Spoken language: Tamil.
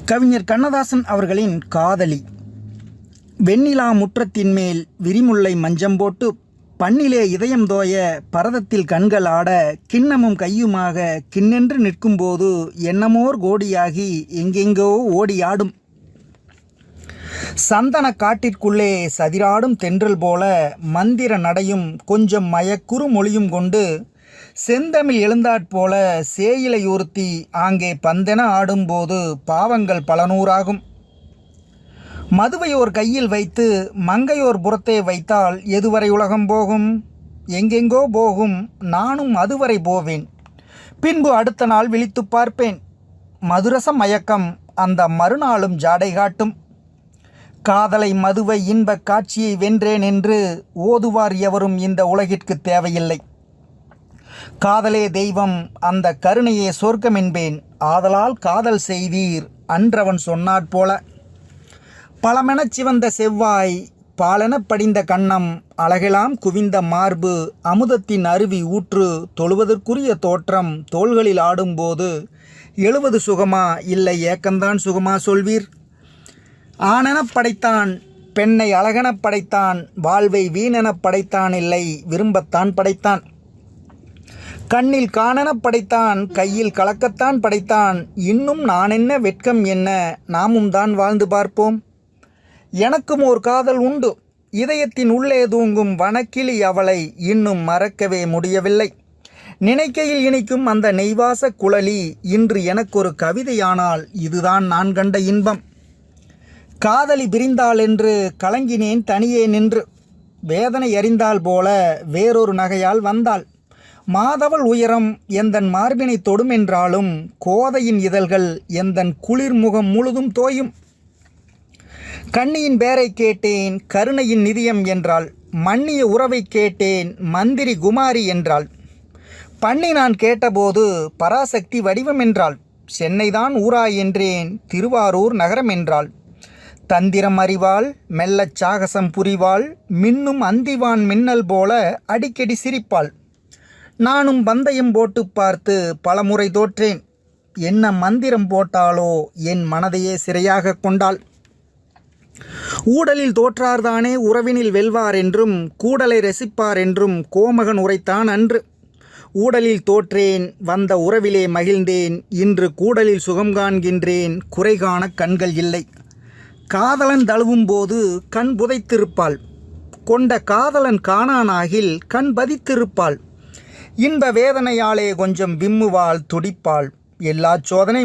கவிஞர் கண்ணதாசன் அவர்களின் காதலி. வெண்ணிலா முற்றத்தின் மேல் விரிமுல்லை மஞ்சம் போட்டு பண்ணிலே இதயம் தோய பரதத்தில் கண்கள் ஆட கிண்ணமும் கையுமாக கிண்ணென்று நிற்கும்போது எண்ணமோர் கோடியாகி எங்கெங்கோ ஓடியாடும். சந்தன காட்டிற்குள்ளே சதிராடும் தென்றல் போல மந்திர நடையும் கொஞ்சம் மயக்குறு மொழியும் கொண்டு செந்தமிழ் எழுந்தாற்போல சேயிலை ஒருத்தி ஆங்கே பந்தென ஆடும்போது பாவங்கள் பல நூறாகும். மதுவையோர் கையில் வைத்து மங்கையோர் புறத்தே வைத்தால் எதுவரை உலகம் போகும்? எங்கெங்கோ போகும். நானும் அதுவரை போவேன். பின்பு அடுத்த நாள் விழித்து பார்ப்பேன். மதுரச மயக்கம் அந்த மறுநாளும் ஜாடை காட்டும். காதலை மதுவை இன்பக் காட்சியை வென்றேன் என்று ஓதுவார் எவரும் இந்த உலகிற்கு தேவையில்லை. காதலே தெய்வம், அந்த கருணையே சொர்க்கம் என்பேன். ஆதலால் காதல் செய்வீர் அன்றவன் சொன்னாற்போல. பழமெனச் சிவந்த செவ்வாய் பாலெனப் படிந்த கன்னம் அழகெலாம் குவிந்த மார்பு அமுதத்தின் அருவி ஊற்று தொழுவதற்குரிய தோற்றம் தோள்களில் ஆடும்போது எழுவது சுகமா இல்லை ஏக்கந்தான் சுகமா சொல்வீர்? ஆணெனப் படைத்தான் பெண்ணை அழகெனப் படைத்தான், வாழ்வை வீணெனப் படைத்தான் இல்லை விரும்பத்தான் படைத்தான். கண்ணில் காணெனப் படைத்தான், கையில் கலக்கத்தான் படைத்தான். இன்னும் நான் என்ன வெட்கம் என்ன, நாமும் தான் வாழ்ந்து பார்ப்போம். எனக்கும் ஓர் காதல் உண்டு, இதயத்தின் உள்ளே தூங்கும் வனக்கிளி அவளை இன்னும் மறக்கவே முடியவில்லை. நினைக்கையில் இனிக்கும் அந்த நெய்வாச குழலி இன்று எனக்கொரு கவிதையானால் இதுதான் நான் கண்ட இன்பம். காதலி பிரிந்தாள் என்று கலங்கினேன் தனியே நின்று. வேதனை அறிந்தாள் போல வேறொரு நகையால் வந்தாள். மாதவள் உயரம் எந்தன் மார்பினை தொடுமென்றாலும் கோதையின் இதழ்கள் எந்தன் குளிர் முகம் முழுதும் தோயும். கண்ணியின் பேரை கேட்டேன் கருணையின் நிதியம் என்றாள். மன்னிய உறவை கேட்டேன் மந்திரி குமாரி என்றாள். பண்ணி நான் கேட்டபோது பராசக்தி வடிவம் என்றாள். சென்னைதான் ஊரா என்றேன், திருவாரூர் நகரம் என்றாள். தந்திரம் அறிவாள், மெல்லச் சாகசம் புரிவாள், மின்னும் அந்திவான் மின்னல் போல அடிக்கடி சிரிப்பாள். நானும் பந்தயம் போட்டு பார்த்து பலமுறை தோற்றேன். என்ன மந்திரம் போட்டாலோ என் மனதையே சிறையாக கொண்டாள். ஊடலில் தோற்றார்தானே உறவினில் வெல்வார் என்றும் கூடலை ரசிப்பார் என்றும் கோமகன் உரைத்தான் அன்று. ஊடலில் தோற்றேன், வந்த உறவிலே மகிழ்ந்தேன். இன்று கூடலில் சுகம் காண்கின்றேன், குறை காண கண்கள் இல்லை. காதலன் தழுவும் போது கண் புதைத்திருப்பாள், கொண்ட காதலன் காணானாகில் கண் பதித்திருப்பாள். இன்ப வேதனையாலே கொஞ்சம் விம்முவாள் துடிப்பாள். எல்லா சோதனை